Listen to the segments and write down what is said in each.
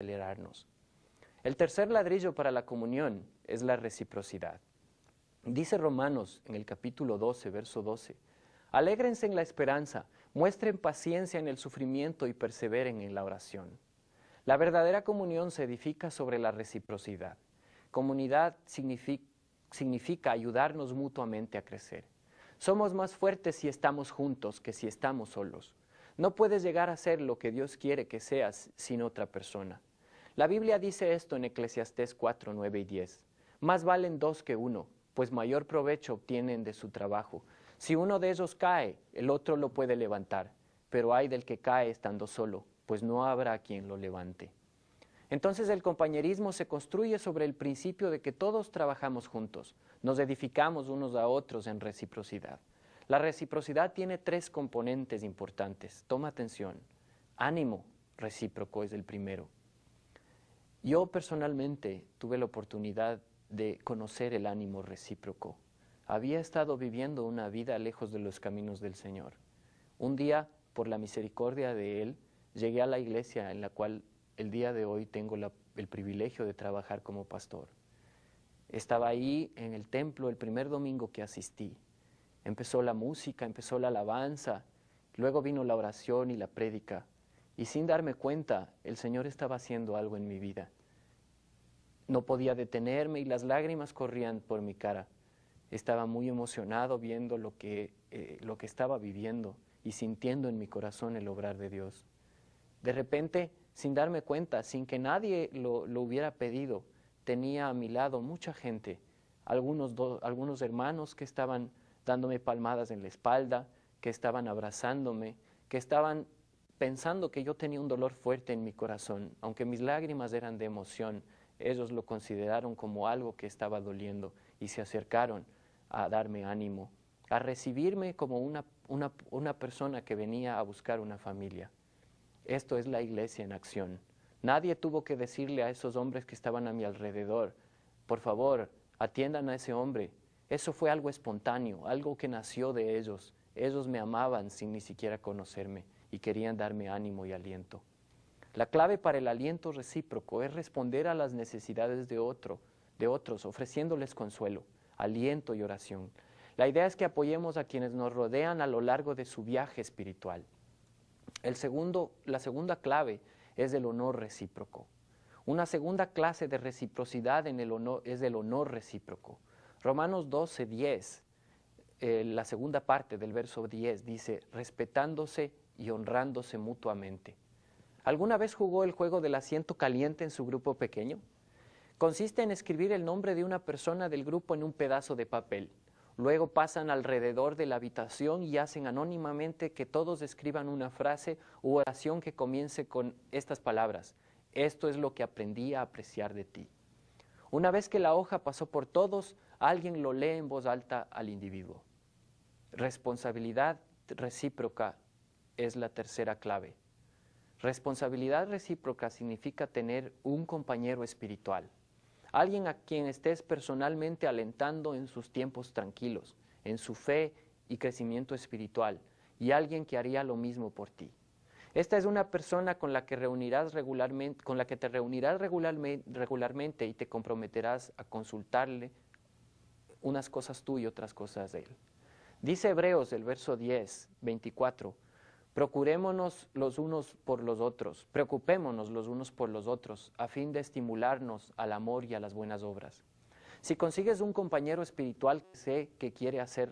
acelerarnos. El tercer ladrillo para la comunión es la reciprocidad. Dice Romanos en el capítulo 12, verso 12, alégrense en la esperanza, muestren paciencia en el sufrimiento y perseveren en la oración. La verdadera comunión se edifica sobre la reciprocidad. Comunidad significa ayudarnos mutuamente a crecer. Somos más fuertes si estamos juntos que si estamos solos. No puedes llegar a ser lo que Dios quiere que seas sin otra persona. La Biblia dice esto en Eclesiastés 4, 9 y 10. Más valen dos que uno, pues mayor provecho obtienen de su trabajo. Si uno de ellos cae, el otro lo puede levantar, pero ay del que cae estando solo, pues no habrá quien lo levante. Entonces el compañerismo se construye sobre el principio de que todos trabajamos juntos, nos edificamos unos a otros en reciprocidad. La reciprocidad tiene tres componentes importantes. Toma atención. Ánimo recíproco es el primero. Yo personalmente tuve la oportunidad de conocer el ánimo recíproco. Había estado viviendo una vida lejos de los caminos del Señor. Un día, por la misericordia de Él, llegué a la iglesia en la cual el día de hoy tengo el privilegio de trabajar como pastor. Estaba ahí en el templo el primer domingo que asistí. Empezó la música, empezó la alabanza, luego vino la oración y la prédica. Y sin darme cuenta, el Señor estaba haciendo algo en mi vida. No podía detenerme y las lágrimas corrían por mi cara. Estaba muy emocionado viendo lo que estaba viviendo y sintiendo en mi corazón el obrar de Dios. De repente, sin darme cuenta, sin que nadie lo hubiera pedido, tenía a mi lado mucha gente, algunos hermanos que estaban dándome palmadas en la espalda, que estaban abrazándome, que estaban pensando que yo tenía un dolor fuerte en mi corazón. Aunque mis lágrimas eran de emoción, ellos lo consideraron como algo que estaba doliendo y se acercaron a darme ánimo, a recibirme como una persona que venía a buscar una familia. Esto es la iglesia en acción. Nadie tuvo que decirle a esos hombres que estaban a mi alrededor, por favor, atiendan a ese hombre. Eso fue algo espontáneo, algo que nació de ellos. Ellos me amaban sin ni siquiera conocerme y querían darme ánimo y aliento. La clave para el aliento recíproco es responder a las necesidades de otros, ofreciéndoles consuelo, aliento y oración. La idea es que apoyemos a quienes nos rodean a lo largo de su viaje espiritual. La segunda clave es el honor recíproco. Una segunda clase de reciprocidad es el honor recíproco. Romanos 12, 10, la segunda parte del verso 10 dice, respetándose y honrándose mutuamente. ¿Alguna vez jugó el juego del asiento caliente en su grupo pequeño? Consiste en escribir el nombre de una persona del grupo en un pedazo de papel. Luego pasan alrededor de la habitación y hacen anónimamente que todos escriban una frase u oración que comience con estas palabras. Esto es lo que aprendí a apreciar de ti. Una vez que la hoja pasó por todos, alguien lo lee en voz alta al individuo. Responsabilidad recíproca es la tercera clave. Responsabilidad recíproca significa tener un compañero espiritual. Alguien a quien estés personalmente alentando en sus tiempos tranquilos, en su fe y crecimiento espiritual, y alguien que haría lo mismo por ti. Esta es una persona con la que te reunirás regularmente y te comprometerás a consultarle unas cosas tú y otras cosas de él. Dice Hebreos, el verso 10, 24, preocupémonos los unos por los otros, a fin de estimularnos al amor y a las buenas obras. Si consigues un compañero espiritual que se quiere hacer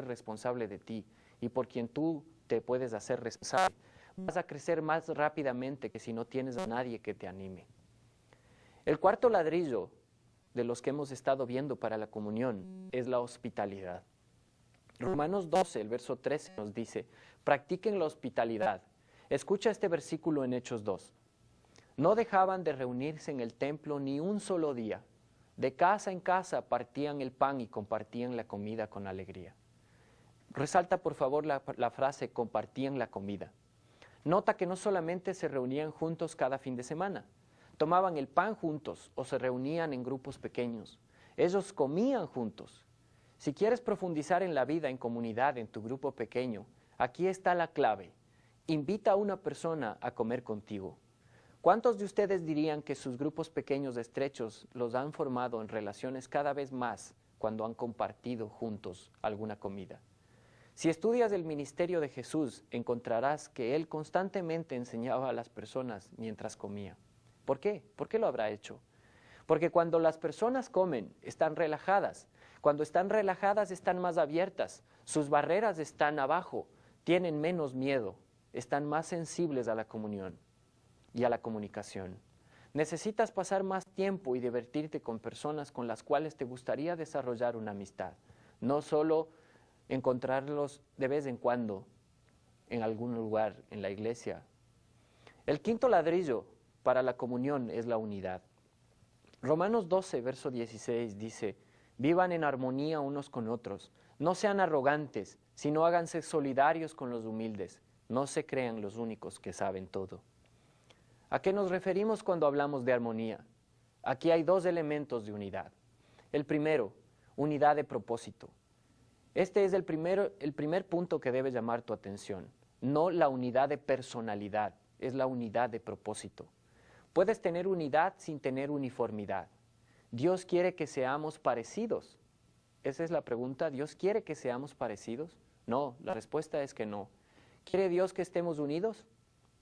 responsable de ti y por quien tú te puedes hacer responsable, vas a crecer más rápidamente que si no tienes a nadie que te anime. El cuarto ladrillo de los que hemos estado viendo para la comunión es la hospitalidad. Romanos 12, el verso 13 nos dice, practiquen la hospitalidad. Escucha este versículo en Hechos 2. No dejaban de reunirse en el templo ni un solo día. De casa en casa partían el pan y compartían la comida con alegría. Resalta por favor la frase compartían la comida. Nota que no solamente se reunían juntos cada fin de semana, tomaban el pan juntos o se reunían en grupos pequeños. Ellos comían juntos. Si quieres profundizar en la vida en comunidad, en tu grupo pequeño, aquí está la clave. Invita a una persona a comer contigo. ¿Cuántos de ustedes dirían que sus grupos pequeños estrechos los han formado en relaciones cada vez más cuando han compartido juntos alguna comida? Si estudias el ministerio de Jesús, encontrarás que Él constantemente enseñaba a las personas mientras comía. ¿Por qué? ¿Por qué lo habrá hecho? Porque cuando las personas comen, están relajadas. Cuando están relajadas, están más abiertas. Sus barreras están abajo. Tienen menos miedo. Están más sensibles a la comunión y a la comunicación. Necesitas pasar más tiempo y divertirte con personas con las cuales te gustaría desarrollar una amistad. No solo encontrarlos de vez en cuando en algún lugar en la iglesia. El quinto ladrillo para la comunión es la unidad. Romanos 12, verso 16 dice, vivan en armonía unos con otros, no sean arrogantes, sino háganse solidarios con los humildes, no se crean los únicos que saben todo. ¿A qué nos referimos cuando hablamos de armonía? Aquí hay dos elementos de unidad. El primero, unidad de propósito. Este es el primer punto que debe llamar tu atención. No la unidad de personalidad, es la unidad de propósito. Puedes tener unidad sin tener uniformidad. Dios quiere que seamos parecidos. Esa es la pregunta. ¿Dios quiere que seamos parecidos? No, la respuesta es que no. ¿Quiere Dios que estemos unidos?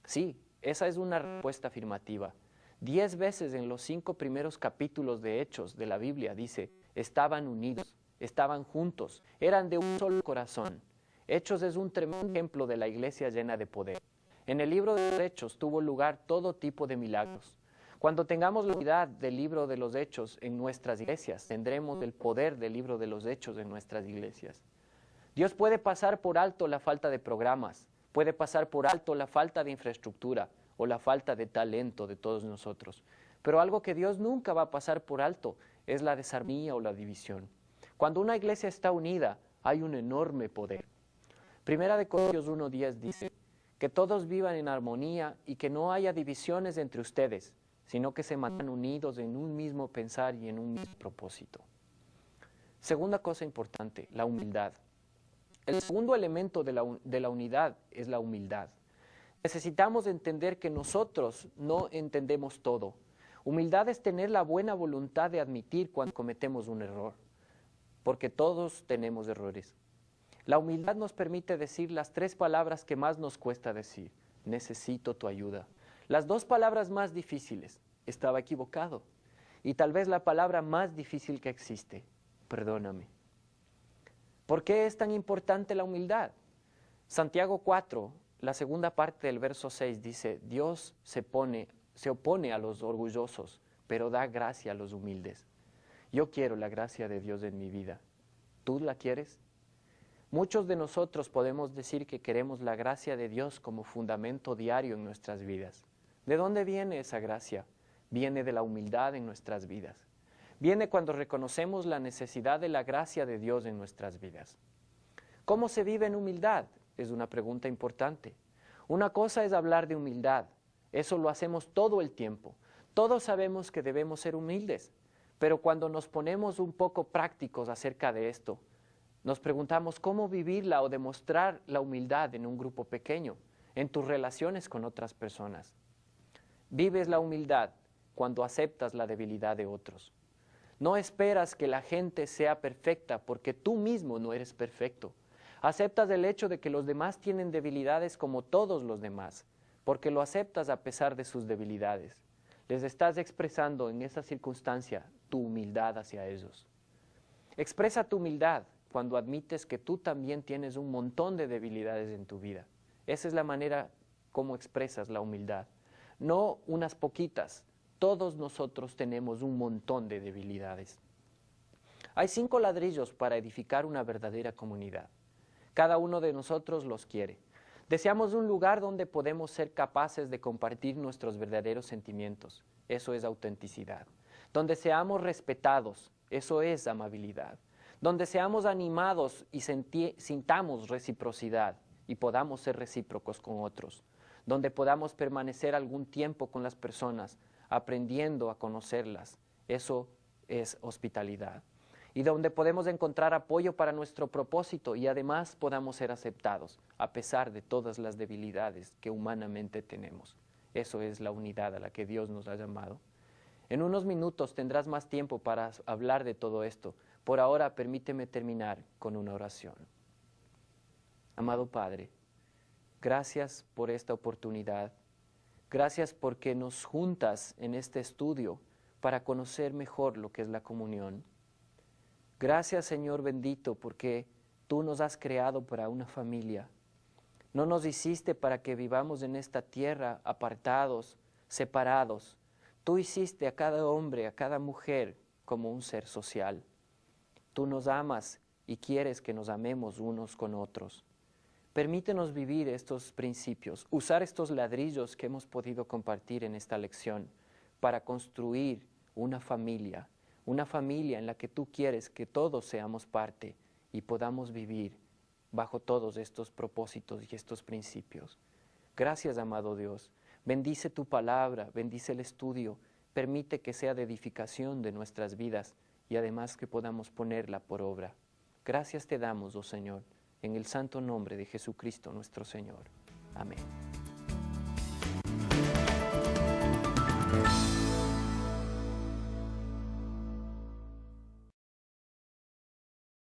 Sí, esa es una respuesta afirmativa. 10 veces en los 5 primeros capítulos de Hechos de la Biblia dice, estaban unidos. Estaban juntos, eran de un solo corazón. Hechos es un tremendo ejemplo de la iglesia llena de poder. En el libro de los Hechos tuvo lugar todo tipo de milagros. Cuando tengamos la unidad del libro de los Hechos en nuestras iglesias, tendremos el poder del libro de los Hechos en nuestras iglesias. Dios puede pasar por alto la falta de programas, puede pasar por alto la falta de infraestructura o la falta de talento de todos nosotros. Pero algo que Dios nunca va a pasar por alto es la desarmonía o la división. Cuando una iglesia está unida, hay un enorme poder. Primera de Corintios 1:10 dice, que todos vivan en armonía y que no haya divisiones entre ustedes, sino que se mantengan unidos en un mismo pensar y en un mismo propósito. Segunda cosa importante, la humildad. El segundo elemento de la unidad es la humildad. Necesitamos entender que nosotros no entendemos todo. Humildad es tener la buena voluntad de admitir cuando cometemos un error, porque todos tenemos errores. La humildad nos permite decir las 3 palabras que más nos cuesta decir. Necesito tu ayuda. Las 2 palabras más difíciles. Estaba equivocado. Y tal vez la palabra más difícil que existe. Perdóname. ¿Por qué es tan importante la humildad? Santiago 4, la segunda parte del verso 6 dice, Dios se opone a los orgullosos, pero da gracia a los humildes. Yo quiero la gracia de Dios en mi vida. ¿Tú la quieres? Muchos de nosotros podemos decir que queremos la gracia de Dios como fundamento diario en nuestras vidas. ¿De dónde viene esa gracia? Viene de la humildad en nuestras vidas. Viene cuando reconocemos la necesidad de la gracia de Dios en nuestras vidas. ¿Cómo se vive en humildad? Es una pregunta importante. Una cosa es hablar de humildad. Eso lo hacemos todo el tiempo. Todos sabemos que debemos ser humildes. Pero cuando nos ponemos un poco prácticos acerca de esto, nos preguntamos cómo vivirla o demostrar la humildad en un grupo pequeño, en tus relaciones con otras personas. Vives la humildad cuando aceptas la debilidad de otros. No esperas que la gente sea perfecta porque tú mismo no eres perfecto. Aceptas el hecho de que los demás tienen debilidades como todos los demás, porque lo aceptas a pesar de sus debilidades. Les estás expresando en esa circunstancia tu humildad hacia ellos. Expresa tu humildad cuando admites que tú también tienes un montón de debilidades en tu vida. Esa es la manera como expresas la humildad. No unas poquitas. Todos nosotros tenemos un montón de debilidades. Hay 5 ladrillos para edificar una verdadera comunidad. Cada uno de nosotros los quiere. Deseamos un lugar donde podemos ser capaces de compartir nuestros verdaderos sentimientos. Eso es autenticidad. Donde seamos respetados. Eso es amabilidad. Donde seamos animados y sintamos reciprocidad y podamos ser recíprocos con otros. Donde podamos permanecer algún tiempo con las personas, aprendiendo a conocerlas. Eso es hospitalidad. Y donde podemos encontrar apoyo para nuestro propósito y además podamos ser aceptados, a pesar de todas las debilidades que humanamente tenemos. Eso es la unidad a la que Dios nos ha llamado. En unos minutos tendrás más tiempo para hablar de todo esto. Por ahora, permíteme terminar con una oración. Amado Padre, gracias por esta oportunidad. Gracias porque nos juntas en este estudio para conocer mejor lo que es la comunión. Gracias, Señor bendito, porque tú nos has creado para una familia. No nos hiciste para que vivamos en esta tierra apartados, separados. Tú hiciste a cada hombre, a cada mujer como un ser social. Tú nos amas y quieres que nos amemos unos con otros. Permítenos vivir estos principios, usar estos ladrillos que hemos podido compartir en esta lección para construir una familia en la que tú quieres que todos seamos parte y podamos vivir bajo todos estos propósitos y estos principios. Gracias, amado Dios. Bendice tu palabra, bendice el estudio, permite que sea de edificación de nuestras vidas y además que podamos ponerla por obra. Gracias te damos, oh Señor, en el santo nombre de Jesucristo nuestro Señor. Amén.